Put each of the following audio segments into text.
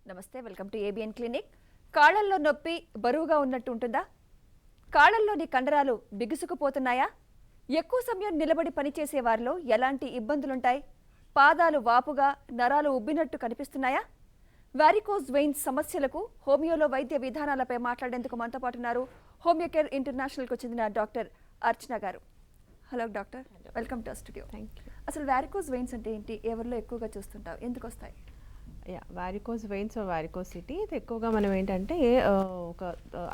నమస్తే, welcome to ABN clinic. కాళ్ళల్లో నొప్పి బరువుగా ఉన్నట్టు ఉంటుందా? కాళ్ళల్లోని కండరాలు బిగుసుకుపోతున్నాయా? ఎక్కువ సమయం నిలబడి పనిచేసే వారిలో ఎలాంటి ఇబ్బందులుంటాయి? పాదాలు వాపుగా, నరాలు ఉబ్బినట్టు కనిపిస్తున్నాయా? వారికోజ్ వెయిన్స్ సమస్యలకు హోమియోలో వైద్య విధానాలపై మాట్లాడేందుకు మనతో పాటు ఉన్నారు హోమియో కేర్ ఇంటర్నేషనల్కు చెందిన డాక్టర్ అర్చన గారు. Hello doctor, welcome to studio. అసలు వారికోజ్ వెయిన్స్ అంటే ఏంటి? ఎవరిలో ఎక్కువగా చూస్తుంటావు? ఎందుకు వస్తాయి? వారికోజ్ వెయిన్స్ వారికోసిటీ ఇది ఎక్కువగా మనం ఏంటంటే ఒక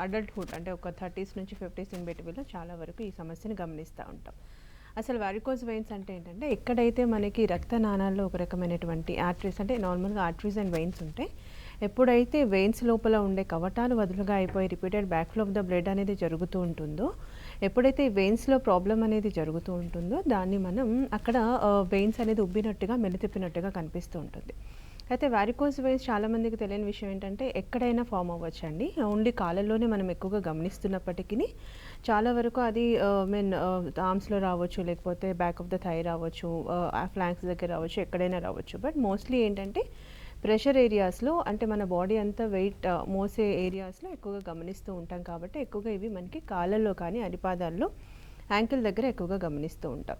అడల్ట్హుడ్ అంటే ఒక 30s నుంచి 50s ఇన్ బిట్వీన్లో చాలా వరకు ఈ సమస్యను గమనిస్తూ ఉంటాం. అసలు వారికోజ్ వెయిన్స్ అంటే ఏంటంటే ఎక్కడైతే మనకి రక్తనాళాల్లో ఒక రకమైనటువంటి ఆర్టరీస్ అంటే నార్మల్గా ఆర్టరీస్ అండ్ వెయిన్స్ ఉంటాయి. ఎప్పుడైతే వెయిన్స్ లోపల ఉండే కవటాలు వదులుగా అయిపోయి రిపీటెడ్ బ్యాక్ఫ్లో ఆఫ్ ద బ్లడ్ అనేది జరుగుతూ ఉంటుందో, ఎప్పుడైతే వెయిన్స్లో ప్రాబ్లం అనేది జరుగుతూ ఉంటుందో దాన్ని మనం అక్కడ వెయిన్స్ అనేది ఉబ్బినట్టుగా మెలితిప్పినట్టుగా కనిపిస్తూ ఉంటుంది. అయితే వారికోజ్ వెయిన్స్ చాలామందికి తెలియని విషయం ఏంటంటే ఎక్కడైనా ఫామ్ అవ్వచ్చండి. ఓన్లీ కాళ్ళల్లోనే మనం ఎక్కువగా గమనిస్తున్నప్పటికీ చాలా వరకు అది ఆర్మ్స్లో రావచ్చు, లేకపోతే బ్యాక్ ఆఫ్ ద థై రావచ్చు, ఫ్లాంక్స్ దగ్గర రావచ్చు, ఎక్కడైనా రావచ్చు. బట్ మోస్ట్లీ ఏంటంటే ప్రెషర్ ఏరియాస్లో అంటే మన బాడీ అంతా వెయిట్ మోసే ఏరియాస్లో ఎక్కువగా గమనిస్తూ ఉంటాం. కాబట్టి ఎక్కువగా ఇవి మనకి కాళ్ళల్లో కానీ అరిపాదాల్లో యాంకిల్ దగ్గర ఎక్కువగా గమనిస్తూ ఉంటాం.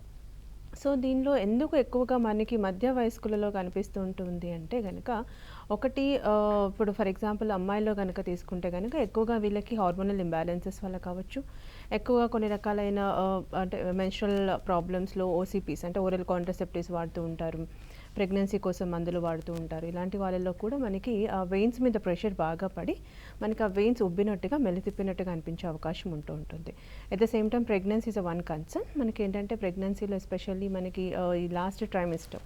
సో దీనిలో ఎందుకు ఎక్కువగా మనకి మధ్య వయస్కులలో కనిపిస్తూ ఉంటుంది అంటే కనుక ఒకటి ఇప్పుడు ఫర్ ఎగ్జాంపుల్ అమ్మాయిల్లో కనుక తీసుకుంటే కనుక ఎక్కువగా వీళ్ళకి హార్మోనల్ ఇంబ్యాలెన్సెస్ వల్ల కావచ్చు, ఎక్కువగా కొన్ని రకాలైన అంటే మెన్స్ట్రల్ ప్రాబ్లమ్స్లో ఓసీపీస్ అంటే ఓరల్ కాంట్రసెప్టివ్స్ వాడుతూ ఉంటారు, ప్రెగ్నెన్సీ కోసం మందులు వాడుతూ ఉంటారు. ఇలాంటి వాళ్ళల్లో కూడా మనకి ఆ వెయిన్స్ మీద ప్రెషర్ బాగా పడి మనకి ఆ వెయిన్స్ ఉబ్బినట్టుగా మెలితిప్పినట్టుగా అనిపించే అవకాశం ఉంటుంది. At the same time pregnancy is one concern. మనకి ఏంటంటే ప్రెగ్నెన్సీలో ఎస్పెషల్లీ మనకి ఈ లాస్ట్ ట్రైమిస్టర్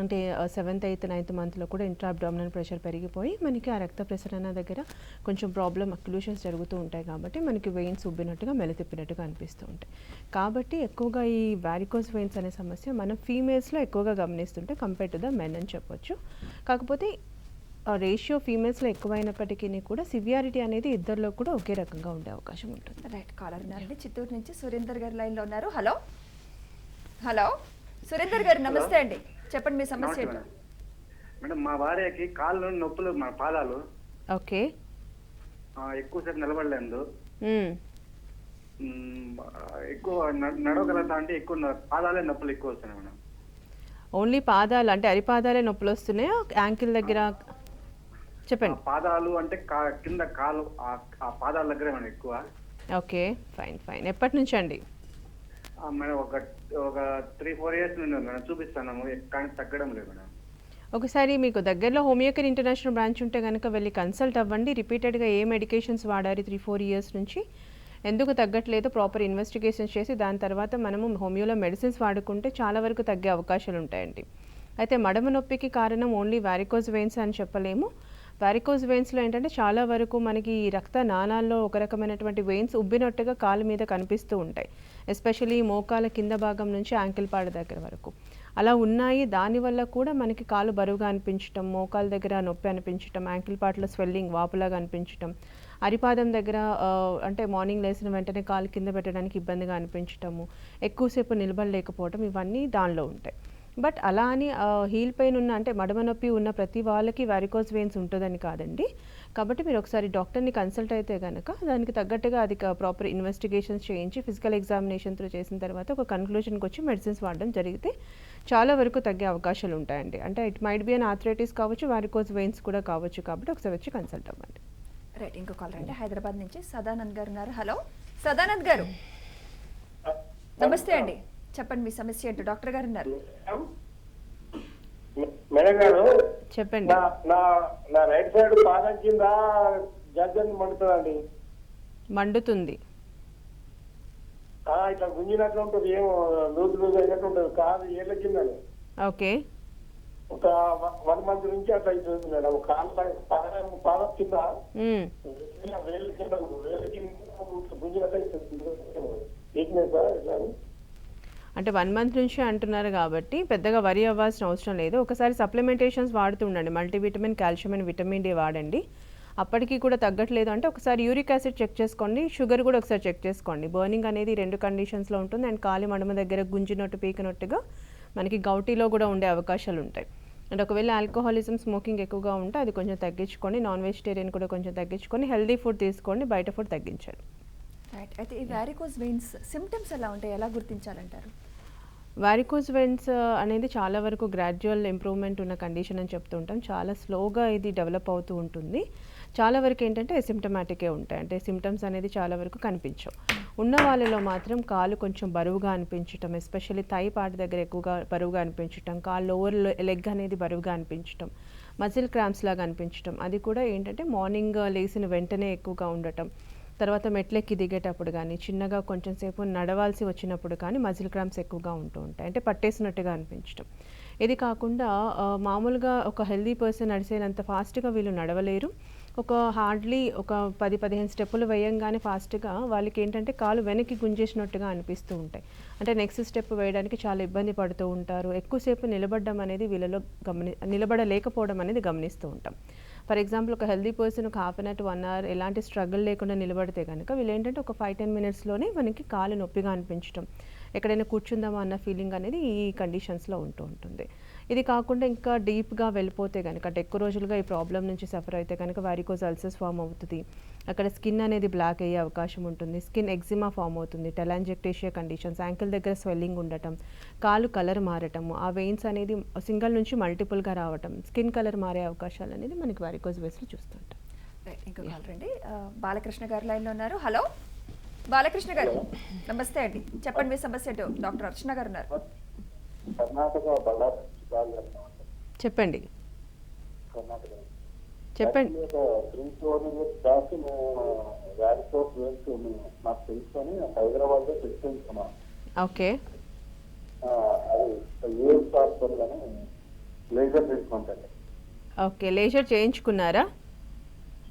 అంటే 7th, 8th, 9th మంత్లో కూడా ఇంట్రా అబ్డామినల్ ప్రెషర్ పెరిగిపోయి మనకి ఆ రక్త ప్రసరణ దగ్గర కొంచెం ప్రాబ్లం అక్లూషన్స్ జరుగుతూ ఉంటాయి. కాబట్టి మనకి వెయిన్స్ ఉబ్బినట్టుగా మెలితిప్పినట్టుగా అనిపిస్తూ ఉంటాయి. కాబట్టి ఎక్కువగా ఈ వారికోజ్ వెయిన్స్ అనే సమస్య మనం ఫీమేల్స్లో ఎక్కువగా గమనిస్తుంటే కంపేర్ టు ద మెన్ అని చెప్పొచ్చు. కాకపోతే రేషియో ఫీమేల్స్లో ఎక్కువైనప్పటికీ కూడా సివియారిటీ అనేది ఇద్దరిలో కూడా ఒకే రకంగా ఉండే అవకాశం ఉంటుంది. రైట్, కాలర్ ఉన్నారండి. చిత్తూరు నుంచి సురేందర్ గారు లైన్లో ఉన్నారు. హలో హలో సురేందర్ గారు, నమస్తే అండి. చెప్పండి మీ సమస్య ఏంటో. మేడం, మా భార్యకి కాళ్ళు నొప్పులు, మా పాదాలు ఓకే ఎక్కువసేపు నిలబడలేదు. ఎక్కువ నడవగలుగుతా అంటే ఎక్కువ పాదాలే నొప్పులు ఎక్కువ వస్తున్నాయి మేడం. ఓన్లీ పాదాలు అంటే అరిపాదాలే నొప్పులు వస్తున్నాయా? యాంకిల్ దగ్గర చెప్పండి. పాదాలు అంటే కింద కాలు ఆ పాదాల దగ్గరే మేడం ఎక్కువ. Okay, fine fine. ఎప్పటి నుంచి అండి? మేడం ఒక 3-4 years నుండి మేడం చూపిస్తాను, కానీ తగ్గడం లేదు మేడం. ఒకసారి మీకు దగ్గరలో హోమియో కేర్ ఇంటర్నేషనల్ బ్రాంచ్ ఉంటే కనుక వెళ్ళి కన్సల్ట్ అవ్వండి. రిపీటెడ్గా ఏ మెడికేషన్స్ వాడారు 3-4 years నుంచి, ఎందుకు తగ్గట్లేదో ప్రాపర్ ఇన్వెస్టిగేషన్స్ చేసి దాని తర్వాత మనము హోమియోలో మెడిసిన్స్ వాడుకుంటే చాలా వరకు తగ్గే అవకాశాలు ఉంటాయండి. అయితే మడమ నొప్పికి కారణం ఓన్లీ వారికోజ్ వెయిన్స్ అని చెప్పలేము. వారికోజ్ వెయిన్స్లో ఏంటంటే చాలా వరకు మనకి రక్త నాళాల్లో ఒక రకమైనటువంటి వెయిన్స్ ఉబ్బినట్టుగా కాలు మీద కనిపిస్తూ ఉంటాయి. ఎస్పెషల్లీ మోకాల కింద భాగం నుంచి యాంకిల్ పాడ దగ్గర వరకు అలా ఉన్నాయి. దానివల్ల కూడా మనకి కాలు బరువుగా అనిపించటం, మోకాల దగ్గర నొప్పి అనిపించటం, యాంకిల్ పార్ట్లో స్వెల్లింగ్ వాపులాగా అనిపించటం, అరిపాదం దగ్గర అంటే మార్నింగ్ లేచిన వెంటనే కాలు కింద పెట్టడానికి ఇబ్బందిగా అనిపించటము, ఎక్కువసేపు నిలబడలేకపోవటం, ఇవన్నీ దానిలో ఉంటాయి. బట్ అలా అని హీల్ పెయిన్ ఉన్న అంటే మడమ నొప్పి ఉన్న ప్రతి వాళ్ళకి వారికోజ్ వెయిన్స్ ఉంటుందని కాదండి. కాబట్టి మీరు ఒకసారి డాక్టర్ని కన్సల్ట్ అయితే కనుక దానికి తగ్గట్టుగా అది ప్రాపర్ ఇన్వెస్టిగేషన్స్ చేయించి ఫిజికల్ ఎగ్జామినేషన్తో చేసిన తర్వాత ఒక కన్క్లూషన్కి వచ్చి మెడిసిన్స్ వాడడం జరిగితే చాలా వరకు తగ్గే అవకాశాలు ఉంటాయండి. అంటే it might be an arthritis కావచ్చు, వారికోజ్ వెయిన్స్ కూడా కావచ్చు. కాబట్టి ఒకసారి వచ్చి కన్సల్ట్ అవ్వండి. రైట్, ఇంకో కాల్ రండి. హైదరాబాద్ నుంచి సదానంద్ గారు ఉన్నారు. హలో సదానంద్ గారు, నమస్తే అండి. చెప్పండి మీ సమస్య ఏంటో. డాక్టర్ గారు ఉన్నారు. మేడం గారు, చెప్పండి. నా రైట్ సైడ్ పాదం కింద జడ్జన్ మండుతుందండి. మండుతుంది? ఇట్లా గుంజినట్లు ఉంటుంది, ఏమో లూజ్ అయినట్టు ఉంటుంది కాదు ఏళ్ళ కింద. ఓకే, ఒక 1 month నుంచి అట్లా అవుతుంది మేడం. పాదం కింద వేళ్ళ కింద గుంజినట్లు అవుతుంది. అంటే 1 month నుంచి అంటున్నారు కాబట్టి పెద్దగా వరి అవ్వాల్సిన అవసరం లేదు. ఒకసారి సప్లిమెంటేషన్స్ వాడుతుండండి. Multivitamin, calcium and vitamin D వాడండి. అప్పటికి కూడా తగ్గట్లేదు అంటే ఒకసారి యూరిక్ యాసిడ్ చెక్ చేసుకోండి, షుగర్ కూడా ఒకసారి చెక్ చేసుకోండి. బర్నింగ్ అనేది 2 కండిషన్స్లో ఉంటుంది. అండ్ కాలి మడమ దగ్గర గుంజినట్టు పీకినట్టుగా మనకి గౌటీలో కూడా ఉండే అవకాశాలు ఉంటాయి. అండ్ ఒకవేళ ఆల్కహాలిజం స్మోకింగ్ ఎక్కువగా ఉంటే అది కొంచెం తగ్గించుకోండి, నాన్ వెజిటేరియన్ కూడా కొంచెం తగ్గించుకొని హెల్దీ ఫుడ్ తీసుకోండి, బయట ఫుడ్ తగ్గించండి. రైట్. అయితే ఈ వారికోస్ వెయిన్స్ సిమ్టమ్స్ ఎలా ఉంటాయి, ఎలా గుర్తించాలంటారు? వారికోస్ వెయిన్స్ అనేది చాలా వరకు గ్రాడ్యువల్ ఇంప్రూవ్మెంట్ ఉన్న కండిషన్ అని చెప్తూ ఉంటాం. చాలా స్లోగా ఇది డెవలప్ అవుతూ ఉంటుంది. చాలా వరకు ఏంటంటే అసిమ్టమాటికే ఉంటాయి, అంటే సిమ్టమ్స్ అనేది చాలా వరకు కనిపించవు. ఉన్న వాళ్ళలో మాత్రం కాలు కొంచెం బరువుగా అనిపించటం, ఎస్పెషల్లీ థై పార్ట్ దగ్గర ఎక్కువగా బరువుగా అనిపించటం, కాలు లోవర్ లెగ్ అనేది బరువుగా అనిపించటం, మజిల్ క్రాంప్స్ లాగా అనిపించటం, అది కూడా ఏంటంటే మార్నింగ్ లేచిన వెంటనే ఎక్కువగా ఉండటం, తర్వాత మెట్లెక్కి దిగేటప్పుడు కానీ, చిన్నగా కొంచెం సేపు నడవాల్సి వచ్చినప్పుడు కానీ మజిల్ క్రాంప్స్ ఎక్కువగా ఉంటూ ఉంటాయి, అంటే పట్టేసినట్టుగా అనిపించడం. ఇది కాకుండా మామూలుగా ఒక హెల్దీ పర్సన్ నడిచేనంత ఫాస్ట్గా వీళ్ళు నడవలేరు. ఒక హార్డ్లీ ఒక 10-15 స్టెప్పులు వేయంగానే ఫాస్ట్గా వాళ్ళకి ఏంటంటే కాలు వెనక్కి గుంజేసినట్టుగా అనిపిస్తూ ఉంటాయి, అంటే నెక్స్ట్ స్టెప్ వేయడానికి చాలా ఇబ్బంది పడుతూ ఉంటారు. ఎక్కువసేపు నిలబడడం అనేది వీళ్ళలో నిలబడలేకపోవడం అనేది గమనిస్తూ ఉంటాం. ఫర్ ఎగ్జాంపుల్ ఒక హెల్దీ పర్సన్ ఒక half an hour to 1 hour ఎలాంటి స్ట్రగుల్ లేకుండా నిలబడితే కనుక వీళ్ళు ఏంటంటే ఒక 5-10 మినిట్స్లోనే మనకి కాలు నొప్పిగా అనిపించడం, ఎక్కడైనా కూర్చుందామా అన్న ఫీలింగ్ అనేది ఈ కండిషన్స్లో ఉంటూ ఉంటుంది. ఇది కాకుండా ఇంకా డీప్గా వెళ్ళిపోతే కనుక, అంటే ఎక్కువ రోజులుగా ఈ ప్రాబ్లం నుంచి సఫర్ అయితే కనుక వారికోస్ అల్సర్స్ ఫామ్ అవుతుంది, అక్కడ స్కిన్ అనేది బ్లాక్ అయ్యే అవకాశం ఉంటుంది, స్కిన్ ఎగ్జిమా ఫామ్ అవుతుంది, టెలాంజెక్టేషియా కండిషన్స్, యాంకిల్ దగ్గర స్వెల్లింగ్ ఉండటం, కాలు కలర్ మారటము, ఆ వెయిన్స్ అనేది సింగిల్ నుంచి మల్టిపుల్గా రావటం, స్కిన్ కలర్ మారే అవకాశాలు అనేది మనకి వారికోస్ వేస్లో చూస్తుంటాం. రైట్. ఇంకో కాల్ రండి. బాలకృష్ణ గారు లైన్లో ఉన్నారు. హలో బాలకృష్ణ గారు, నమస్తే అండి, చెప్పండి మీ సమస్య ఏంటో. డాక్టర్ అర్చన గారు ఉన్నారు. కర్ణాటక బళ్ళారి చెప్పండి. కర్ణాటక చెప్పండి. 3-4 years బ్యాక్ మేము వారికోస్ వెయిన్స్ నాకు తెలుసుకొని హైదరాబాద్లో తెచ్చుకున్నాం. ఓకే. అది యూఎస్ హాస్పిటల్ అని లేజర్ ట్రీట్మెంట్ అండి. ఓకే, లేజర్ చేయించుకున్నారా?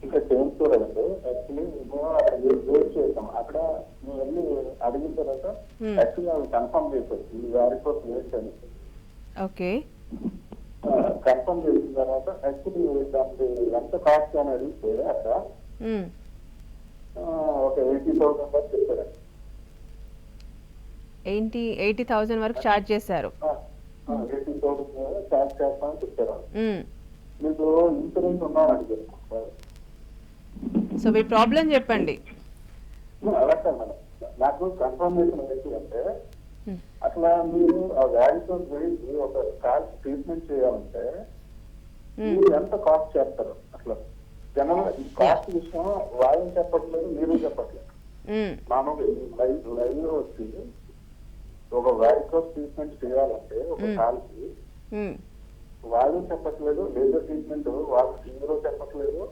ఇంకా చేయించుకోలేదండి. యాక్చువల్లీ మేము అక్కడ వెయిట్ చేసాం. అక్కడ మేము వెళ్ళి అడిగిన తర్వాత యాక్చువల్లీ అవి కన్ఫర్మ్ చేశారు ఇది వారికోస్ వెయిన్స్ అని. ఓకే. కన్ఫర్మ్ చేసిన తర్వాత యాక్చువల్లీ దానికి ఎంత కాస్ట్ అని అడిగితే అక్కడ ఒక 80,000 వరకు చెప్పారండి. 80,000 వరకు ఛార్జ్ చేశారు. 80,000 ఛార్జ్ చేస్తామని చెప్పారు. మీకు ఇన్సూరెన్స్ ఉన్నాను అడిగారు. సో మీ ప్రాబ్లం చెప్పండి. అలా సార్ మేడం, నాకు కన్ఫర్మేషన్ ఏంటంటే అట్లా మీరు ఆ వారికోస్ వెయిన్స్ ఒక కాల్ ట్రీట్మెంట్ చేయాలంటే మీరు ఎంత కాస్ట్ చేస్తారు? అట్లా జనరల్ ఈ కాస్ట్ విషయం వాళ్ళు చెప్పట్లేదు, మీరు చెప్పట్లేదు. మామూలుగా లైవ్ లో వచ్చి ఒక వారికోస్ ట్రీట్మెంట్ చేయాలంటే ఒక కాల్కి వాళ్ళు చెప్పట్లేదు, లేజర్ ట్రీట్మెంట్ వాళ్ళు ఇందులో చెప్పట్లేదు.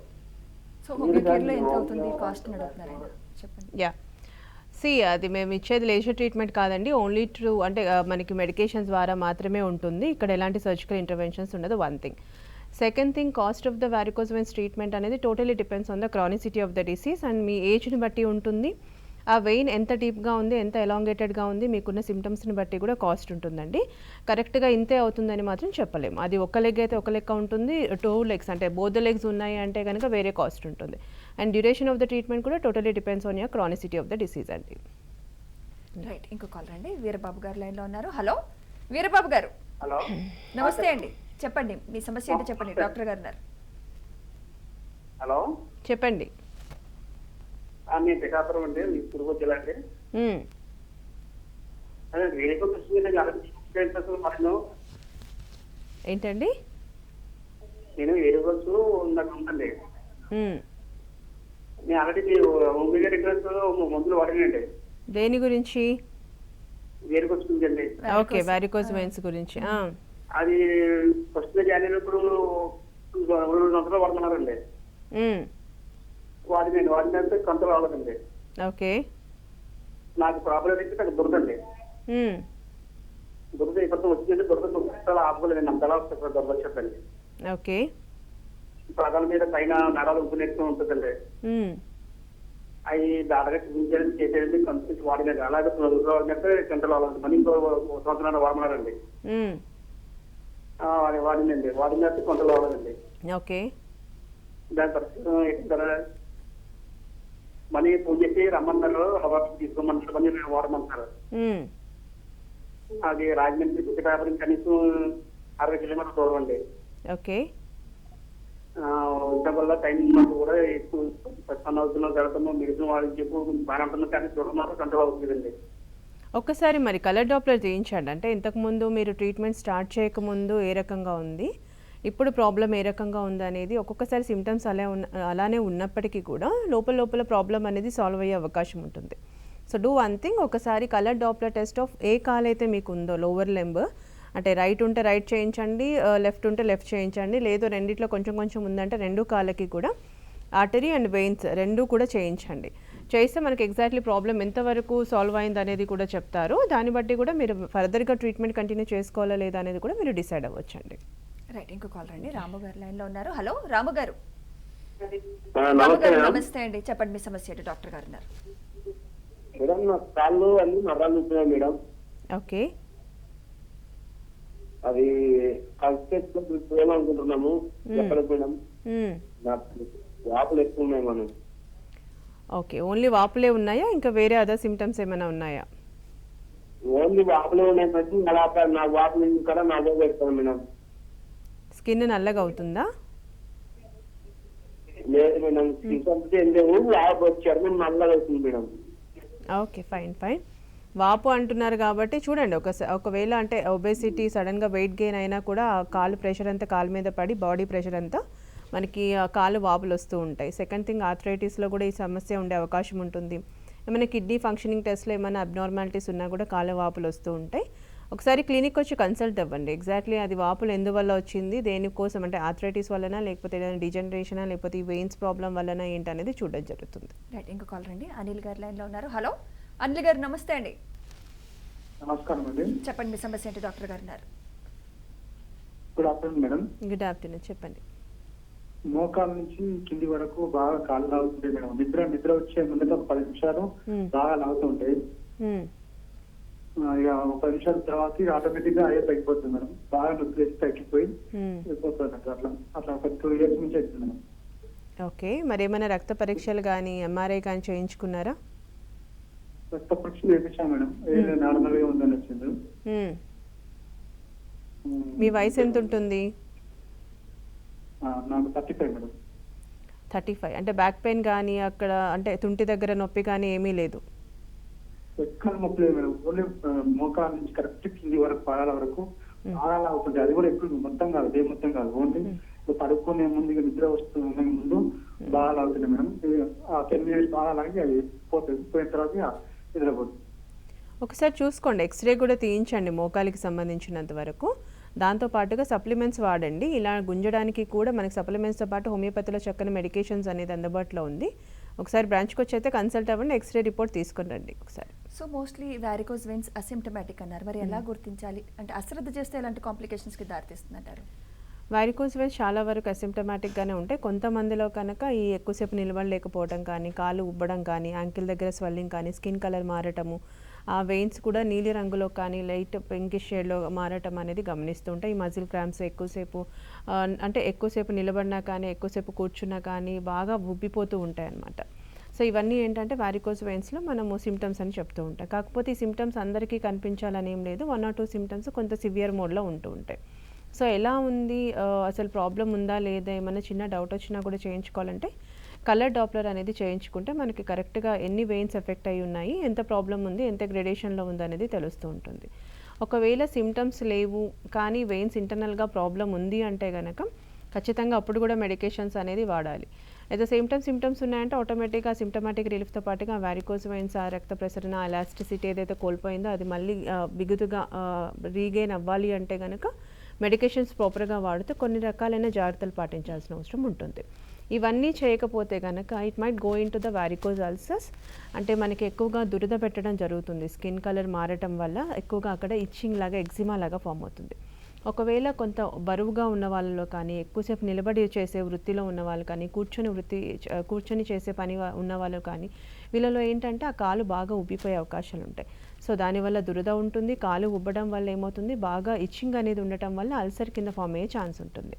సో హోమియో కేర్లో ఎంత అవుతుంది కాస్ట్ అని అడుగుతున్నారు ఆయన, చెప్పండి. యా, అది మేము ఇచ్చేది లేజర్ ట్రీట్మెంట్ కాదండి, ఓన్లీ అంటే మనకి మెడికేషన్స్ ద్వారా మాత్రమే ఉంటుంది, ఇక్కడ ఎలాంటి సర్జికల్ ఇంటర్వెన్షన్స్ ఉండదు. 1 thing. Second thing, cost of the varicose veins treatment అనేది totally depends on the chronicity of the disease and మీ ఏజ్ని బట్టి ఉంటుంది. ఆ వెయిన్ ఎంత డీప్గా ఉంది, ఎంత ఎలాంగేటెడ్గా ఉంది, మీకున్న సిమ్టమ్స్ని బట్టి కూడా కాస్ట్ ఉంటుందండి. కరెక్ట్గా ఇంతే అవుతుందని మాత్రం చెప్పలేము. అది ఒక లెగ్ అయితే ఒక లెక్క ఉంటుంది, 2 legs అంటే బోత్ లెగ్స్ ఉన్నాయి అంటే కనుక వేరే కాస్ట్ ఉంటుంది. And duration of the treatment కూడా totally depends on your chronicity of the disease అండి. రైట్. ఇంకో కాల్ రండి. వీరబాబు గారు లైన్లో ఉన్నారు. హలో వీరబాబు గారు. హలో నమస్తే అండి, చెప్పండి మీ సమస్య ఏంటో చెప్పండి. డాక్టర్ గారు ఉన్నారు. హలో చెప్పండి. మీ పిఠాపురం అండి, మీ తిరుపతి జిల్లా అండి. అదే వేరేకో ప్రశ్న ఏంటండి? నేను వేరేకొచ్చు నాకు ఉందండి. నేను ఆల్రెడీ హోమియో రిగ్రెస్ మందులు వాడినండి. దేని గురించి? వేరేకొచ్చు గురించి. ఓకే, వారికోస్ వెయిన్స్ గురించి. అది ఫస్ట్ జాయిన్ అయినప్పుడు 2 సంవత్సరాలు వాడుతున్నారండి. వాడినంటే కంట్రోల్ అవ్వదండి. ఓకే. నాకు ప్రాబ్లం అయితే నాకు దురదండి. దురద ఇప్పుడు వచ్చిందంటే దురద ఆపుకోలేదండి, అంతలా వస్తుంది దురద వచ్చేదండి. ఓకే. ప్రాణాల మీద పైన నరాలు ఉప్పునెత్తు ఉంటుందండి. అవి దాదాగా చూపించాలని చేసేది కంప్లీట్ వాడినండి. అలాగే 2 రోజులు వాడినట్టే కంట్రోల్ అవ్వదు. మళ్ళీ ఇంకో 1 సంవత్సరాలు వాడమన్నారండి. వాడినండి, వాడినట్టు కంట్రోల్ అవ్వదండి. ఓకే. దాని తర్వాత మనీ ఫోన్ చేసి రమ్మన్నారు, అవార్డు తీసుకోమన్నారు, మనీ వాడమంటారు. అది రాజమండ్రి పిఠాపురం కనీసం 60 కిలోమీటర్ల దూరం అండి. ఓకే. ఉండటం వల్ల టైం ఉన్నప్పుడు కూడా ఎక్కువ పని అవుతున్నాం, జరుగుతున్నాం, మెడిసిన్ వాళ్ళకి చెప్పు బాగా ఉంటున్నాం, కానీ చూడడం మాత్రం కంట్రోల్ అవుతుందండి. ఒక్కసారి మరి కలర్ డాప్లర్ చేయించండి. అంటే ఇంతకుముందు మీరు ట్రీట్మెంట్ స్టార్ట్ చేయకముందు ఏ రకంగా ఉంది, ఇప్పుడు ప్రాబ్లం ఏ రకంగా ఉంది అనేది ఒక్కొక్కసారి సిమ్టమ్స్ అలానే ఉన్నప్పటికీ కూడా లోపల లోపల ప్రాబ్లం అనేది సాల్వ్ అయ్యే అవకాశం ఉంటుంది. సో డూ వన్ థింగ్, ఒకసారి colour Doppler test of A call అయితే మీకు ఉందో లోవర్ లెంబ్, అంటే రైట్ ఉంటే రైట్ చేయించండి, లెఫ్ట్ ఉంటే లెఫ్ట్ చేయించండి, లేదు రెండిట్లో కొంచెం కొంచెం ఉందంటే రెండు కాళ్ళకి కూడా ఆర్టరీ అండ్ వెయిన్స్ రెండు కూడా చేయించండి. చేస్తే మనకి ఎగ్జాక్ట్లీ ప్రాబ్లం ఎంతవరకు సాల్వ్ అయింది అనేది కూడా చెప్తారు. దాన్ని బట్టి కూడా మీరు ఫర్దర్గా ట్రీట్మెంట్ కంటిన్యూ చేసుకోవాలా లేదా అనేది కూడా మీరు డిసైడ్ అవ్వచ్చండి. రైట్, ఇంకో కాల్ రండి. రాము గారు లైన్ లో ఉన్నారు. హలో రాము గారు. నమస్తే మేడం. నమస్తే అండి, చెప్పండి మీ సమస్య ఏంటి? డాక్టర్ గారు ఉన్నారు. మేడం నా కాళ్ళు అన్ని నరాలు ఉంటున్నాయి మేడం. ఓకే. అది కలిసి అనుకుంటున్నాము. ఎక్కడ మేడం వాపులు ఎక్కువ ఉన్నాయి మనం. ఓకే, ఓన్లీ వాపులే ఉన్నాయా, ఇంకా వేరే అదర్ సిమ్టమ్స్ ఏమైనా ఉన్నాయా? ఓన్లీ వాపులే ఉన్నాయి మేడం. నా వాపులు కూడా నా పెడతాను మేడం. స్కిన్ నల్లగా అవుతుందా? లేదు మేడం, ఏం లేవు, చర్మం నల్లగా అవుతుంది మేడం. Okay, fine fine. వాపు అంటున్నారు కాబట్టి చూడండి, ఒకవేళ అంటే ఒబేసిటీ సడన్గా వెయిట్ గెయిన్ అయినా కూడా ఆ కాలు ప్రెషర్ అంతా కాలు మీద పడి బాడీ ప్రెషర్ అంతా మనకి కాలు వాపులు వస్తూ ఉంటాయి. సెకండ్ థింగ్, ఆర్థరైటిస్లో కూడా ఈ సమస్య ఉండే అవకాశం ఉంటుంది. ఏమైనా కిడ్నీ ఫంక్షనింగ్ టెస్ట్లో ఏమైనా అబ్నార్మాలిటీస్ ఉన్నా కూడా కాలు వాపులు వస్తూ ఉంటాయి. ఒకసారి క్లినిక్ వచ్చి కన్సల్ట్ అవ్వండి. ఎగ్జాక్ట్లీ అది వాపులు ఎందువల్ల వచ్చింది, దేనికోసం, అంటే ఆర్థరైటిస్ వలన, లేకపోతే ఏదైనా డిజనరేషనా, లేకపోతే ఈ వెయిన్స్ ప్రాబ్లం వలన ఏంటనేది చూడడం జరుగుతుంది. రైట్, ఇంకో కాల్ రండి. అనిల్ గారు లైన్ లో ఉన్నారు. హలో అనిల్ గారు, నమస్తే అండి. నమస్కారం అండి. చెప్పండి మీ సమస్య ఏంటి? డాక్టర్ గారు ఉన్నారు. Good afternoon madam. Good afternoon, చెప్పండి. మోకాల నుంచి కింది వరకు బాగా కాళ్ళు లాగుతుంటాయి మేడం. నిద్ర వచ్చే ముందట ఒక 10 నిమిషాలు బాగా లాగుతూ ఉంటాయి. ఇక ఒక 10 నిమిషాల తర్వాత ఆటోమేటిక్ గా అయ్యే తగ్గిపోతుంది మేడం. బాగా నొప్పి వేసి తగ్గిపోయి వెళ్ళిపోతుంది. అట్లా ఒక 2 years నుంచి అవుతుంది మేడం. ఓకే, మరి ఏమైనా రక్త పరీక్షలు కానీ ఎంఆర్ఐ కానీ చేయించుకున్నారా? రక్త పరీక్షలు వేయించాం మేడం. నార్మల్ గా ఉందని వచ్చింది. మీ వయసు ఎంత ఉంటుంది? నాకు 35 మేడం. 35. అంటే బ్యాక్ పెయిన్ కానీ అక్కడ అంటే తుంటి దగ్గర నొప్పి కానీ ఏమీ లేదు? ఎక్కడ నొప్పి లేదు మేడం. ఓన్లీ మోకాల నుంచి కరెక్ట్ కింది వరకు పాదాల వరకు బాగా అవుతుంది. అది కూడా ఎక్కువ మొత్తం కాదు, డే మొత్తం కాదు, ఓన్లీ పడుకునే ముందు నిద్ర వస్తున్న ముందు బాగా అవుతుంది మేడం. 10 minutes బాగా లాగి అది పోతుంది. పోయిన తర్వాత నిద్రపోతుంది. ఒకసారి చూసుకోండి, ఎక్స్రే కూడా తీయించండి మోకాలికి సంబంధించినంత వరకు. దాంతోపాటుగా సప్లిమెంట్స్ వాడండి. ఇలా గుంజడానికి కూడా మనకి సప్లిమెంట్స్తో పాటు హోమియోపతిలో చక్కని మెడికేషన్స్ అనేది అందుబాటులో ఉంది. ఒకసారి బ్రాంచ్కి వచ్చి అయితే కన్సల్ట్ అవ్వండి, ఎక్స్రే రిపోర్ట్ తీసుకుని రండి ఒకసారి. So mostly varicose veins asymptomatic అన్నారు, మరి ఎలా గుర్తించాలి? అంటే అశ్రద్ధ చేస్తే ఎలాంటి కాంప్లికేషన్స్కి దారితీస్తుంది అంటారు? వారికోస్ వెయిన్స్ చాలా వరకు అసిమ్టమాటిక్గానే ఉంటాయి. కొంతమందిలో కనుక ఈ ఎక్కువసేపు నిలబడలేకపోవడం కానీ, కాలు ఉబ్బడం కానీ, యాంకిల్ దగ్గర స్వెల్లింగ్ కానీ, స్కిన్ కలర్ మారటము, ఆ వెయిన్స్ కూడా నీలి రంగులో కానీ లైట్ పింకిష్ షేడ్లో మారటం అనేది గమనిస్తూ ఉంటాయి. ఈ మజిల్ క్రాంప్స్ ఎక్కువసేపు నిలబడినా కానీ, ఎక్కువసేపు కూర్చున్నా కానీ బాగా ఉబ్బిపోతూ ఉంటాయి అన్నమాట. సో ఇవన్నీ ఏంటంటే వారికోస్ వెయిన్స్లో మనము సిమ్టమ్స్ అని చెప్తూ ఉంటాం. కాకపోతే ఈ సిమ్టమ్స్ అందరికీ కనిపించాలని ఏం లేదు. 1 or 2 సిమ్టమ్స్ కొంత సివియర్ మోడ్లో ఉంటూ ఉంటాయి. సో ఎలా ఉంది, అసలు ప్రాబ్లం ఉందా లేదా, ఏమైనా చిన్న డౌట్ వచ్చినా కూడా చేయించుకోవాలంటే కలర్ డాప్లర్ అనేది చేయించుకుంటే మనకి కరెక్ట్గా ఎన్ని వెయిన్స్ ఎఫెక్ట్ అయి ఉన్నాయి, ఎంత ప్రాబ్లం ఉంది, ఎంత గ్రేడేషన్లో ఉంది అనేది తెలుస్తూ ఉంటుంది. ఒకవేళ సిమ్టమ్స్ లేవు కానీ వెయిన్స్ ఇంటర్నల్గా ప్రాబ్లం ఉంది అంటే కనుక ఖచ్చితంగా అప్పుడు కూడా మెడికేషన్స్ అనేది వాడాలి. At the same time symptoms ఉన్నాయంటే ఆటోమేటిక్గా సిమ్టమాటిక్ రిలీఫ్తో పాటుగా వారికోస్ వెయిన్స్, ఆ రక్త ప్రసరణ, ఎలాస్టిసిటీ ఏదైతే కోల్పోయిందో అది మళ్ళీ బిగుతుగా రీగెయిన్ అవ్వాలి అంటే కనుక మెడికేషన్స్ ప్రాపర్గా వాడితే కొన్ని రకాలైన జాగ్రత్తలు పాటించాల్సిన అవసరం ఉంటుంది. ఇవన్నీ చేయకపోతే కనుక it might go in to the varicose ulcers. అంటే మనకి ఎక్కువగా దురద పెట్టడం జరుగుతుంది. స్కిన్ కలర్ మారటం వల్ల ఎక్కువగా అక్కడ ఇచ్చింగ్ లాగా, ఎగ్జిమా లాగా ఫామ్ అవుతుంది. ఒకవేళ కొంత బరువుగా ఉన్న వాళ్ళలో కానీ, ఎక్కువసేపు నిలబడి చేసే వృత్తిలో ఉన్న వాళ్ళు కానీ, కూర్చొని చేసే పని ఉన్న వాళ్ళు కానీ, వీళ్ళలో ఏంటంటే ఆ కాలు బాగా ఉబ్బిపోయే అవకాశాలు ఉంటాయి. సో దానివల్ల దురద ఉంటుంది. కాలు ఉబ్బడం వల్ల ఏమవుతుంది, బాగా ఇచ్చింగ్ అనేది ఉండటం వల్ల అల్సర్ కింద ఫామ్ అయ్యే ఛాన్స్ ఉంటుంది.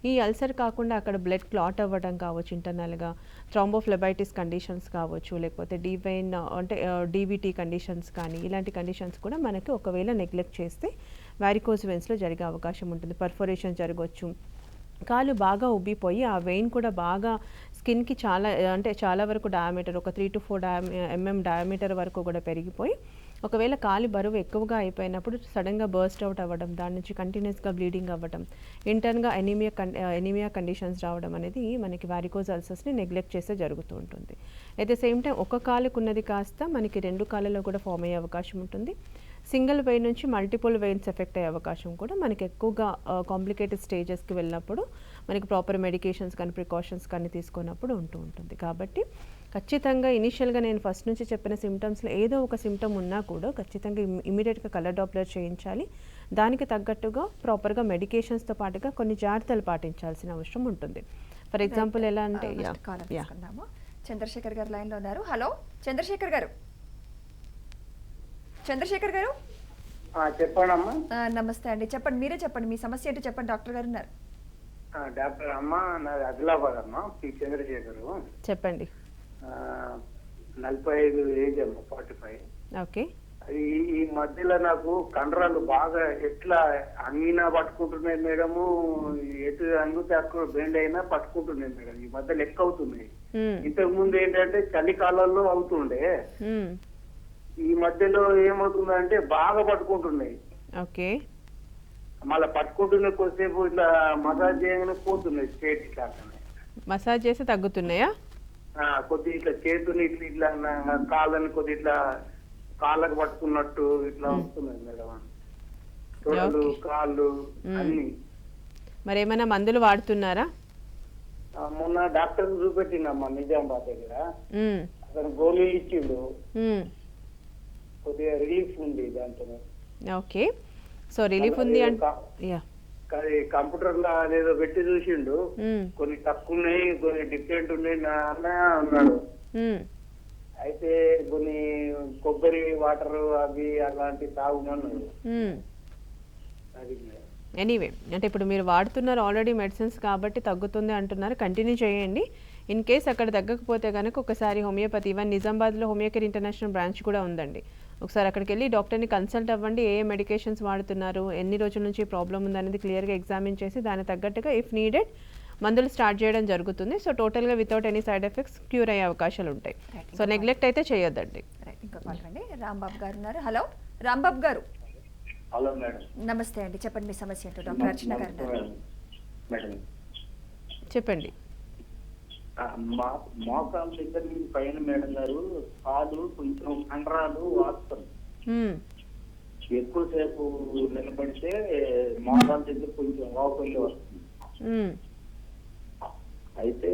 ఈ అల్సర్ కాకుండా అక్కడ బ్లడ్ క్లాట్ అవ్వడం కావచ్చు, ఇంటర్నల్గా థ్రాంబోఫ్లెబైటిస్ కండిషన్స్ కావచ్చు, లేకపోతే డీవైన్ అంటే డీవీటీ కండిషన్స్ కానీ, ఇలాంటి కండిషన్స్ కూడా మనకి ఒకవేళ నెగ్లెక్ట్ చేస్తే వారికోస్ వెయిన్స్లో జరిగే అవకాశం ఉంటుంది. పర్ఫోరేషన్ జరగవచ్చు, కాలు బాగా ఉబ్బిపోయి ఆ వెయిన్ కూడా బాగా స్కిన్కి చాలా వరకు డయామీటర్ ఒక 3 to 4 mm డయామీటర్ వరకు కూడా పెరిగిపోయి ఒకవేళ కాలి బరువు ఎక్కువగా అయిపోయినప్పుడు సడన్గా బర్స్ట్ అవుట్ అవ్వడం, దాని నుంచి కంటిన్యూస్గా బ్లీడింగ్ అవ్వడం, ఇంటర్న్గా ఎనీమియా కండిషన్స్ రావడం అనేది మనకి వారికోజ్ అల్సర్స్ని నెగ్లెక్ట్ చేస్తే జరుగుతూ ఉంటుంది. అట్ ద సేమ్ టైం ఒక కాలుకు ఉన్నది కాస్త మనకి 2 కాళ్ళలో కూడా ఫామ్ అయ్యే అవకాశం ఉంటుంది. సింగిల్ వెయిన్ నుంచి మల్టిపుల్ వెయిన్స్ ఎఫెక్ట్ అయ్యే అవకాశం కూడా మనకి ఎక్కువగా కాంప్లికేటెడ్ స్టేజెస్కి వెళ్ళినప్పుడు మనకి ప్రాపర్ మెడికేషన్స్ కానీ ప్రికాషన్స్ కానీ తీసుకున్నప్పుడు ఉంటుంది. కాబట్టి ఖచ్చితంగా ఇనిషియల్గా నేను ఫస్ట్ నుంచి చెప్పిన సిమ్టమ్స్లో ఏదో ఒక సిమ్టమ్ ఉన్నా కూడా ఖచ్చితంగా ఇమీడియట్గా కలర్ డాప్లర్ చేయించాలి. దానికి తగ్గట్టుగా ప్రాపర్గా మెడికేషన్స్తో పాటుగా కొన్ని జాగ్రత్తలు పాటించాల్సిన అవసరం ఉంటుంది. ఫర్ ఎగ్జాంపుల్ ఎలా అంటే చంద్రశేఖర్ గారు లైన్లో ఉన్నారు. హలో చంద్రశేఖర్ గారు. చంద్రశేఖర్ గారు చెప్పండి అమ్మా. నమస్తే అండి, చెప్పండి, మీరే చెప్పండి, మీ సమస్య ఏంటో చెప్పండి, డాక్టర్ గారు ఉన్నారు. డాక్టర్ అమ్మా, నాది ఆదిలాబాద్ అమ్మా, పి చంద్రశేఖర్. చెప్పండి. 45 ఏజ్ అమ్మా, 45. ఓకే. ఈ మధ్యలో నాకు కండరాలు బాగా ఎట్లా అంగినా పట్టుకుంటున్నాయి మేడము, ఎటు అంగుతే అక్కడ బెండ్ అయినా పట్టుకుంటున్నాయి మేడం. ఈ మధ్య లెక్క అవుతున్నాయి. ఇంతకు ముందు ఏంటంటే చలికాలంలో అవుతుండే, ఈ మధ్యలో ఏమవుతుందంటే బాగా పట్టుకుంటున్నాయి. ఓకే. మళ్ళీ పట్టుకుంటున్న కొద్దిసేపు ఇట్లా మసాజ్ చేయగానే పోతున్నాయి, స్ట్రేట్ ఇట్లా. మసాజ్ చేస్తే తగ్గుతున్నాయా? కొద్దిగా ఇట్లా చేతుని ఇట్లా కాళ్ళని కొద్ది ఇట్లా కాళ్ళకు పట్టుకున్నట్టు ఇట్లా వస్తున్నాయి మేడం, తొడలు కాళ్ళు అన్ని. మరి ఏమైనా మందులు వాడుతున్నారా? మొన్న డాక్టర్ చూపెట్టినమ్మా నిజామాబాద్ దగ్గర, అతను గోళీలు ఇచ్చిండు, కొద్దిగా రిలీఫ్ ఉంది దాంతో. ఓకే. సో రిలీఫ్ ఉంది అంటే కంప్యూటర్ లో అదేదో పెట్టి చూసిండు, కొన్ని తక్కువ ఉన్నాయి కొన్ని డిఫరెంట్ ఉన్నాయి అన్నాడు. అయితే కొన్ని కొబ్బరి వాటర్ అవి అలాంటి తాగుమన్నాడు. అది ఎనీవే అంటే ఇప్పుడు మీరు వాడుతున్నారు ఆల్రెడీ మెడిసిన్స్ కాబట్టి తగ్గుతుంది అంటున్నారు, కంటిన్యూ చేయండి. ఇన్ కేస్ అక్కడ తగ్గకపోతే కనుక ఒకసారి హోమియోపతి, ఈవెన్ నిజామాబాద్లో హోమియోకేర్ ఇంటర్నేషనల్ బ్రాంచ్ కూడా ఉందండి, ఒకసారి అక్కడికి వెళ్ళి డాక్టర్ని కన్సల్ట్ అవ్వండి. ఏ మెడికేషన్స్ వాడుతున్నారు, ఎన్ని రోజుల నుంచి ప్రాబ్లం ఉందనేది క్లియర్గా ఎగ్జామిన్ చేసి దానికి తగ్గట్టుగా ఇఫ్ నీడెడ్ మందులు స్టార్ట్ చేయడం జరుగుతుంది. సో టోటల్గా without any side effects cure అయ్యే అవకాశాలు ఉంటాయి. సో నెగ్లెక్ట్ అయితే చేయొద్దండి. ఇంకో కాల్ అండి, రాంబాబు గారు ఉన్నారు. హలో రాంబాబు గారు. Hello madam. నమస్తే అండి, చెప్పండి మీ సమస్య ఏంటో. డాక్టర్ అర్చన గారు ఉన్నారు. చెప్పండి. మోకాలు దగ్గర నుంచి పైన మేడం గారు కాలు కొంచెం కండరాలు వాడుతారు, ఎక్కువసేపు నిలబడితే మోకాల దగ్గర కొంచెం వాపుల్లి వస్తుంది. అయితే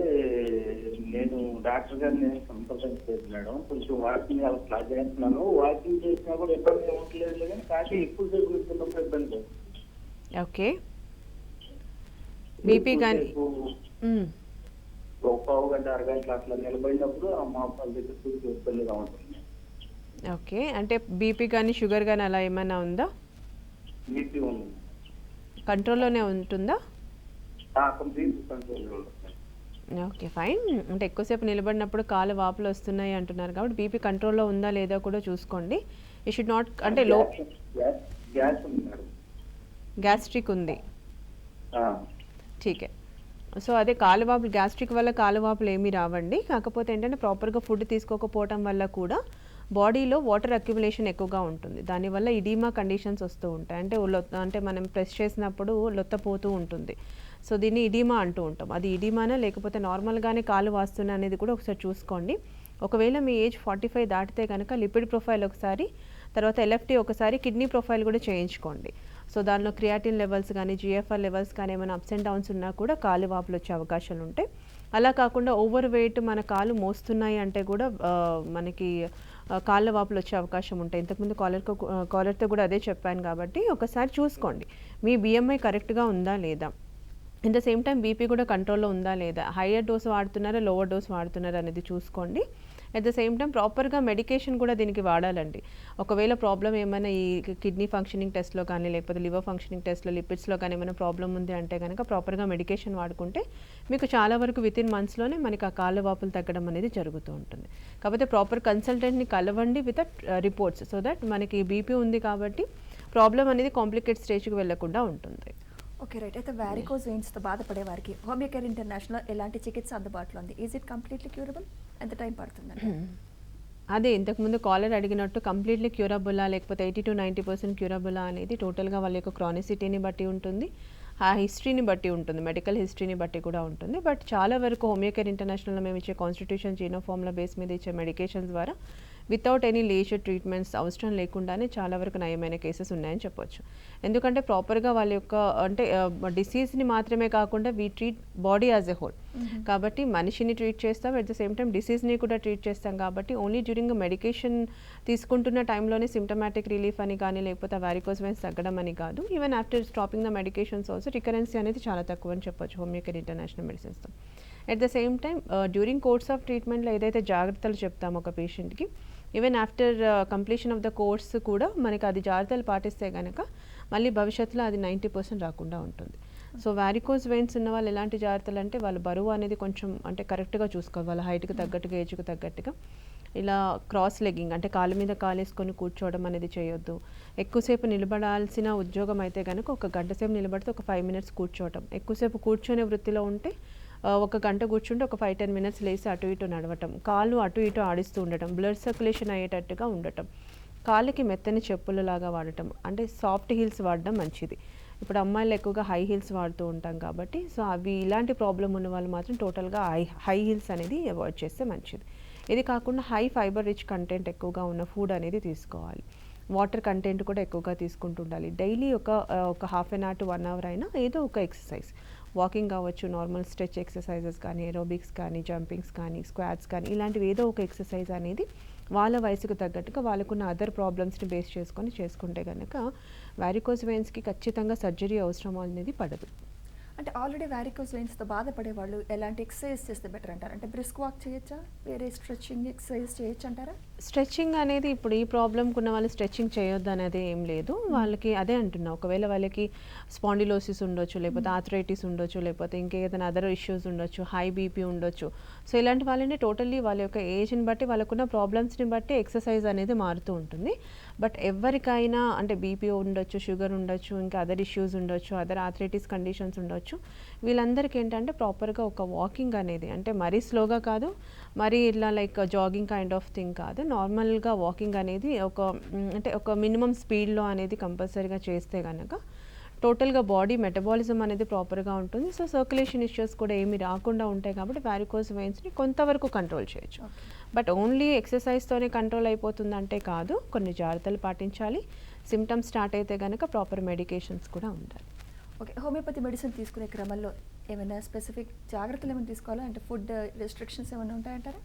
నేను డాక్టర్ గారిని సంప్రదించలేదు మేడం, కొంచెం వాకింగ్ అలా చేస్తున్నాను, వాకింగ్ చేసినా కూడా ఇబ్బంది అవ్వట్లేదు కానీ కాకి ఎక్కువసేపు నిల్చున్నప్పుడు ఇబ్బంది అవుతుంది. ఓకే. బీపీ కానీ ఒక పావు గంట అరగంట అట్లా నిలబడినప్పుడు ఆ మోకాల దగ్గర కొంచెం ఇబ్బందిగా ఉంటుంది. ఓకే. అంటే బీపీ కానీ షుగర్ కానీ అలా ఏమైనా ఉందా? బీపీ ఉంది. కంట్రోల్లోనే ఉంటుందా? కంప్లీట్ కంట్రోల్లో ఉంటుంది. Okay fine. అంటే ఎక్కువసేపు నిలబడినప్పుడు కాలు వాపులు వస్తున్నాయి అంటున్నారు కాబట్టి బీపీ కంట్రోల్లో ఉందా లేదా కూడా చూసుకోండి. యూ షుడ్ నాట్ అంటే లో గ్యాస్ ఉంది మేడం, గ్యాస్ట్రిక్ ఉంది. ఠీకే. సో అదే కాలువాపులు, గ్యాస్ట్రిక్ వల్ల కాలువాపులు ఏమీ రావండి. కాకపోతే ఏంటంటే ప్రాపర్గా ఫుడ్ తీసుకోకపోవటం వల్ల కూడా బాడీలో వాటర్ అక్యుములేషన్ ఎక్కువగా ఉంటుంది, దానివల్ల ఇడీమా కండిషన్స్ వస్తూ ఉంటాయి. అంటే మనం ప్రెస్ చేసినప్పుడు లొత్తపోతూ ఉంటుంది. సో దీన్ని ఇడీమా అంటూ ఉంటాం. అది ఇడీమానా లేకపోతే నార్మల్గానే కాలు వాస్తున్నా అనేది కూడా ఒకసారి చూసుకోండి. ఒకవేళ మీ ఏజ్ 45 దాటితే కనుక లిపిడ్ ప్రొఫైల్ ఒకసారి, తర్వాత ఎల్ఎఫ్టీ ఒకసారి, కిడ్నీ ప్రొఫైల్ కూడా చేయించుకోండి. సో దానిలో క్రియాటిన్ లెవెల్స్ కానీ GFR లెవెల్స్ కానీ ఏమైనా అప్స్ అండ్ డౌన్స్ ఉన్నా కూడా కాలు వాపులు వచ్చే అవకాశాలు ఉంటాయి. అలా కాకుండా ఓవర్ వెయిట్ మన కాలు మోస్తున్నాయి అంటే కూడా మనకి కాళ్ళ వాపులు వచ్చే అవకాశం ఉంటాయి. ఇంతకుముందు కాలర్తో కూడా అదే చెప్పాను కాబట్టి ఒకసారి చూసుకోండి మీ BMI కరెక్ట్గా ఉందా లేదా, in the same time BP కూడా కంట్రోల్లో ఉందా లేదా, హయ్యర్ డోస్ వాడుతున్నారా లోవర్ డోస్ వాడుతున్నారా అనేది చూసుకోండి. అట్ ద సేమ్ టైం ప్రాపర్గా మెడికేషన్ కూడా దీనికి వాడాలండి. ఒకవేళ ప్రాబ్లం ఏమైనా ఈ కిడ్నీ ఫంక్షనింగ్ టెస్ట్లో కానీ లేకపోతే లివర్ ఫంక్షనింగ్ టెస్ట్లో లిపిడ్స్లో కానీ ఏమైనా ప్రాబ్లం ఉంది అంటే కనుక ప్రాపర్గా మెడికేషన్ వాడుకుంటే మీకు చాలా వరకు వితిన్ మంత్స్లోనే మనకి ఆ కాళ్ళ వాపులు తగ్గడం అనేది జరుగుతూ ఉంటుంది. కాకపోతే ప్రాపర్ కన్సల్టెంట్ని కలవండి విత్ రిపోర్ట్స్, సో దట్ మనకి బీపీ ఉంది కాబట్టి ప్రాబ్లం అనేది కాంప్లికేట్ స్టేజ్కి వెళ్ళకుండా ఉంటుంది. Okay right. అయితే వారికోజ్ వెయిన్స్తో బాధపడే వారికి హోమియో కేర్ ఇంటర్నేషనల్ ఎలాంటి చికిత్స అందుబాటులో ఉంది? Is it completely curable? ఎంత టైం పడుతుందండి? అదే ఇంతకుముందు కాలర్ అడిగినట్టు కంప్లీట్లీ క్యూరబులా లేకపోతే 80 to 90% క్యూరబులా అనేది టోటల్గా వాళ్ళ యొక్క క్రానిసిటీని బట్టి ఉంటుంది, ఆ హిస్టరీని బట్టి ఉంటుంది, మెడికల్ హిస్టరీని బట్టి కూడా ఉంటుంది. బట్ చాలా వరకు హోమియో కేర్ ఇంటర్నేషనల్లో మేము ఇచ్చే కాన్స్టిట్యూషన్ జీనోఫార్ములా బేస్ మీద ఇచ్చే మెడికేషన్స్ ద్వారా వితౌట్ ఎనీ లేజర్ ట్రీట్మెంట్స్ అవసరం లేకుండానే చాలా వరకు నయమైన కేసెస్ ఉన్నాయని చెప్పొచ్చు. ఎందుకంటే ప్రాపర్గా వాళ్ళ యొక్క అంటే డిసీజ్ని మాత్రమే కాకుండా we treat body as a whole. కాబట్టి మనిషిని ట్రీట్ చేస్తాం, అట్ ద సేమ్ టైం డిసీజ్ని కూడా ట్రీట్ చేస్తాం. కాబట్టి ఓన్లీ డ్యూరింగ్ మెడికేషన్ తీసుకుంటున్న టైంలోనే సిమ్టమాటిక్ రిలీఫ్ అని కానీ లేకపోతే వారికోస్ వెయిన్స్ తగ్గడం అని కాదు. Even after stopping the medications also recurrency అనేది చాలా తక్కువ అని చెప్పొచ్చు హోమియో కేర్ ఇంటర్నేషనల్ మెడిసిన్స్తో. At the same time during course of ట్రీట్మెంట్లో ఏదైతే జాగ్రత్తలు చెప్తామో ఒక పేషెంట్కి, even after completion of the course కూడా మనకి అది జాగ్రత్తలు పాటిస్తే కనుక మళ్ళీ భవిష్యత్తులో అది 90% రాకుండా ఉంటుంది. సో వారికోస్ వెయిన్స్ ఉన్న వాళ్ళు ఎలాంటి జాగ్రత్తలు అంటే వాళ్ళ బరువు అనేది కొంచెం అంటే కరెక్ట్గా చూసుకోవాలి, వాళ్ళ హైట్కి తగ్గట్టుగా ఏజ్కి తగ్గట్టుగా. ఇలా క్రాస్ లెగ్గింగ్ అంటే కాళ్ళ మీద కాలేసుకొని కూర్చోవడం అనేది చేయొద్దు. ఎక్కువసేపు నిలబడాల్సిన ఉద్యోగం అయితే కనుక ఒక గంట సేపు నిలబడితే ఒక 5 minutes కూర్చోవటం. ఎక్కువసేపు కూర్చొనే వృత్తిలో ఉంటే ఒక గంట కూర్చుంటే ఒక 5-10 minutes లేసి అటు ఇటు నడవటం, కాళ్ళు అటు ఇటు ఆడిస్తూ ఉండటం, బ్లడ్ సర్క్యులేషన్ అయ్యేటట్టుగా ఉండటం, కాళ్ళకి మెత్తని చెప్పులలాగా వాడటం, అంటే సాఫ్ట్ హీల్స్ వాడడం మంచిది. ఇప్పుడు అమ్మాయిలు ఎక్కువగా హై హీల్స్ వాడుతూ ఉంటాం కాబట్టి సో అవి ఇలాంటి ప్రాబ్లం ఉన్న వాళ్ళు మాత్రం టోటల్గా హై హీల్స్ అనేది అవాయిడ్ చేస్తే మంచిది. ఇది కాకుండా హై ఫైబర్ రిచ్ కంటెంట్ ఎక్కువగా ఉన్న ఫుడ్ అనేది తీసుకోవాలి. వాటర్ కంటెంట్ కూడా ఎక్కువగా తీసుకుంటూ ఉండాలి. డైలీ ఒక 1/2 hour to 1 hour అయినా ఏదో ఒక ఎక్సర్సైజ్, వాకింగ్ కావచ్చు, నార్మల్ స్ట్రెచ్ ఎక్సర్సైజెస్ కానీ, ఏరోబిక్స్ కానీ, జంపింగ్స్ కానీ, స్క్వాట్స్ కానీ, ఇలాంటివి ఏదో ఒక ఎక్సర్సైజ్ అనేది వాళ్ళ వయసుకు తగ్గట్టుగా వాళ్ళకున్న అదర్ ప్రాబ్లమ్స్ని బేస్ చేసుకొని చేసుకుంటే కనుక వారికోస్ వెయిన్స్కి ఖచ్చితంగా సర్జరీ అవసరం అనేది పడదు. అంటే ఆల్రెడీ వారికోస్ వెయిన్స్తో బాధపడే వాళ్ళు ఎలాంటి ఎక్సర్సైజ్ చేస్తే బెటర్ అంటారు? అంటే బ్రిస్క్ వాక్ చేయొచ్చా, వేరే స్ట్రెచ్చింగ్ ఎక్సర్సైజ్ చేయొచ్చు అంటారా? స్ట్రెచ్చింగ్ అనేది ఇప్పుడు ఈ ప్రాబ్లంకి ఉన్న వాళ్ళు స్ట్రెచ్చింగ్ చేయొద్దు అనేది ఏం లేదు. వాళ్ళకి అదే అంటున్నా, ఒకవేళ వాళ్ళకి స్పాండిలోసిస్ ఉండొచ్చు, లేకపోతే ఆర్థరైటిస్ ఉండొచ్చు, లేకపోతే ఇంకేదైనా అదర్ ఇష్యూస్ ఉండొచ్చు, హై బీపీ ఉండొచ్చు. సో ఇలాంటి వాళ్ళని టోటల్లీ వాళ్ళ యొక్క ఏజ్ని బట్టి వాళ్ళకున్న ప్రాబ్లమ్స్ని బట్టి ఎక్సర్సైజ్ అనేది మారుతూ ఉంటుంది. బట్ ఎవరికైనా అంటే బీపీ ఉండొచ్చు, షుగర్ ఉండొచ్చు, ఇంకా అదర్ ఇష్యూస్ ఉండొచ్చు, అదర్ ఆర్థరైటిస్ కండిషన్స్ ఉండొచ్చు, వీళ్ళందరికీ ఏంటంటే ప్రాపర్గా ఒక వాకింగ్ అనేది అంటే మరీ స్లోగా కాదు, మరీ ఇట్లా like jogging kind of thing కాదు, నార్మల్గా వాకింగ్ అనేది అంటే ఒక మినిమం స్పీడ్లో అనేది కంపల్సరీగా చేస్తే కనుక టోటల్గా బాడీ మెటబాలిజం అనేది ప్రాపర్గా ఉంటుంది. సో సర్క్యులేషన్ ఇష్యూస్ కూడా ఏమి రాకుండా ఉంటాయి కాబట్టి వారికోస్ వెయిన్స్ని కొంతవరకు కంట్రోల్ చేయొచ్చు. బట్ ఓన్లీ ఎక్సర్సైజ్తోనే కంట్రోల్ అయిపోతుందంటే కాదు, కొన్ని జాగ్రత్తలు పాటించాలి. సిమ్టమ్స్ స్టార్ట్ అయితే కనుక ప్రాపర్ మెడికేషన్స్ కూడా ఉండాలి. ఓకే, హోమియోపతి మెడిసిన్ తీసుకునే క్రమంలో ఏమైనా స్పెసిఫిక్ జాగ్రత్తలు ఏమైనా తీసుకోవాలా? అంటే ఫుడ్ రెస్ట్రిక్షన్స్ ఏమైనా ఉంటాయంటారా?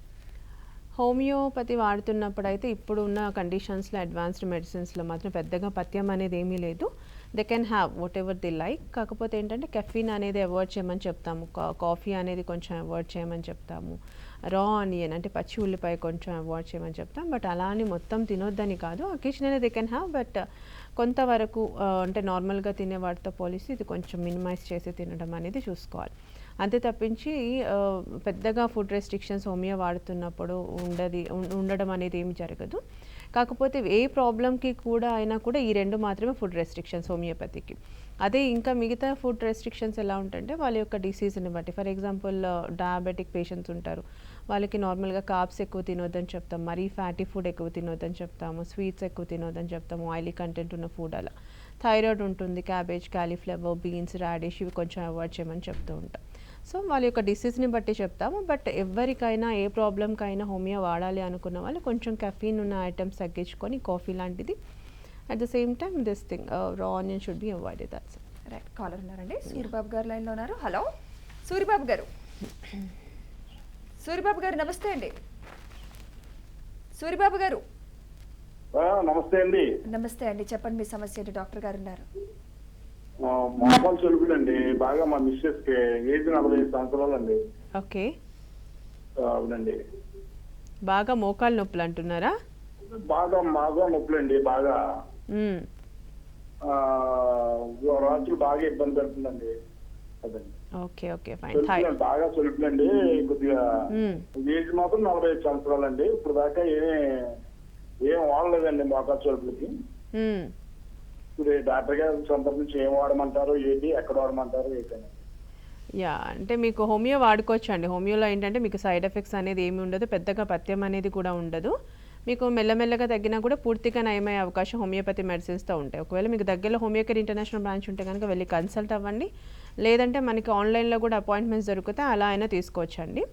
హోమియోపతి వాడుతున్నప్పుడు అయితే ఇప్పుడు ఉన్న కండిషన్స్లో అడ్వాన్స్డ్ మెడిసిన్స్లో మాత్రం పెద్దగా పథ్యం అనేది ఏమీ లేదు. They can have what ever the like. కాకపోతే ఏంటంటే కెఫీన్ అనేది అవాయిడ్ చేయమని చెప్తాము, కాఫీ అనేది కొంచెం అవాయిడ్ చేయమని చెప్తాము, రా ఆనియన్ అంటే పచ్చి ఉల్లిపాయ కొంచెం అవాయిడ్ చేయమని చెప్తాం. బట్ అలా అని మొత్తం తినొద్దని కాదు, occasionally they can have. But కొంతవరకు అంటే నార్మల్గా తినే వాటితో పోలిసి ఇది కొంచెం మినిమైజ్ చేసి తినడం అనేది చూసుకోవాలి. అంతే తప్పించి పెద్దగా ఫుడ్ రెస్ట్రిక్షన్స్ హోమియో వాడుతున్నప్పుడు ఉండడం అనేది ఏమి జరగదు. కాకపోతే ఏ ప్రాబ్లంకి కూడా అయినా కూడా ఈ 2 మాత్రమే ఫుడ్ రెస్ట్రిక్షన్స్ హోమియోపతికి. అదే ఇంకా మిగతా ఫుడ్ రెస్ట్రిక్షన్స్ ఎలా ఉంటాయంటే వాళ్ళ యొక్క డిసీజ్ని బట్టి. ఫర్ ఎగ్జాంపుల్ డయాబెటిక్ పేషెంట్స్ ఉంటారు, వాళ్ళకి నార్మల్గా కార్బ్స్ ఎక్కువ తినొద్దని చెప్తాం, మరీ ఫ్యాటీ ఫుడ్ ఎక్కువ తినొద్దని చెప్తాము, స్వీట్స్ ఎక్కువ తినొద్దని చెప్తాము, ఆయిలీ కంటెంట్ ఉన్న ఫుడ్ అలా. థైరాయిడ్ ఉంటుంది, క్యాబేజ్, కాలీఫ్లవర్, బీన్స్, రాడిష్ ఇవి కొంచెం అవాయిడ్ చేయమని చెప్తూ ఉంటాం. సో వాళ్ళ యొక్క డిసీజ్ని బట్టి చెప్తాము. బట్ ఎవరికైనా ఏ ప్రాబ్లంకైనా హోమియో వాడాలి అనుకున్న వాళ్ళు కొంచెం కెఫీన్ ఉన్న ఐటమ్స్ తగ్గించుకొని కాఫీ లాంటిది, at the same time this thing raw onion should be avoided. That's right. Caller ఉన్నారండి, సూరిబాబు గారు లైన్లో ఉన్నారు. హలో సూరిబాబు గారు. సూరిబాబు గారు నమస్తే అండి. సూరిబాబు గారు నమస్తే అండి. నమస్తే అండి, చెప్పండి మీ సమస్య ఏంటి? డాక్టర్ గారు ఉన్నారు. మోకాలు చెలుపులండి బాగా, మా మిస్సెస్ కి ఏజ్ 45 సంవత్సరాలు అండి. ఓకే, అవునండి. బాగా మోకాలు నొప్పులు అంటున్నారా? బాగా నొప్పులండి బాగా. రాత్రులు బాగా ఇబ్బంది పెడుతుందండి. అదండి. Okay okay fine. బాగా చెలుపులండి, కొద్దిగా ఏజ్ మాత్రం 45 సంవత్సరాలు అండి. ఇప్పుడు దాకా ఏం వాడలేదండి మోకాలు చెలుపులకి. ఇప్పుడు డాక్టర్ గారు సందర్భించి ఏం వాడమంటారు, ఏంటి, ఎక్కడ వాడమంటారు, ఏంటని? యా, అంటే మీకు హోమియో వాడుకోవచ్చు అండి. హోమియోలో ఏంటంటే మీకు సైడ్ ఎఫెక్ట్స్ అనేది ఏమి ఉండదు, పెద్దగా పథ్యం అనేది కూడా ఉండదు. మీకు మెల్లమెల్లగా తగ్గినా కూడా పూర్తిగా నయమయ్యే అవకాశం హోమియోపతి మెడిసిన్స్తో ఉంటాయి. ఒకవేళ మీకు దగ్గరలో హోమియోకేర్ ఇంటర్నేషనల్ బ్రాంచ్ ఉంటే కనుక వెళ్ళి కన్సల్ట్ అవ్వండి. లేదంటే మనకి ఆన్లైన్లో కూడా అపాయింట్మెంట్స్ దొరికితే అలా అయినా తీసుకోవచ్చండి.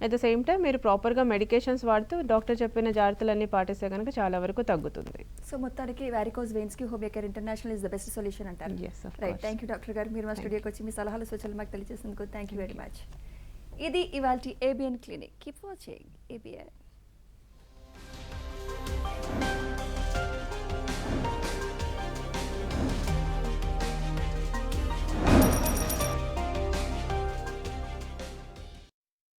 అట్ ద సేమ్ టైం మీరు ప్రాపర్గా మెడికేషన్స్ వాడుతూ డాక్టర్ చెప్పిన జాగ్రత్తలన్నీ పాటిస్తే కనుక చాలా వరకు తగ్గుతుంది. సో మొత్తానికి వారికోస్ వెయిన్స్ కి Homeocare international is the best solution అంటారు. Yes, of right. course. Thank you doctor గారు, మీరు మా స్టూడియోకి వచ్చి మీ సలహాలు సూచనలు మాకు తెలియజేసినందుకు థ్యాంక్ యూ వెరీ మచ్. ఇది ఇవాల్టి ABN clinic. Keep watching ABN.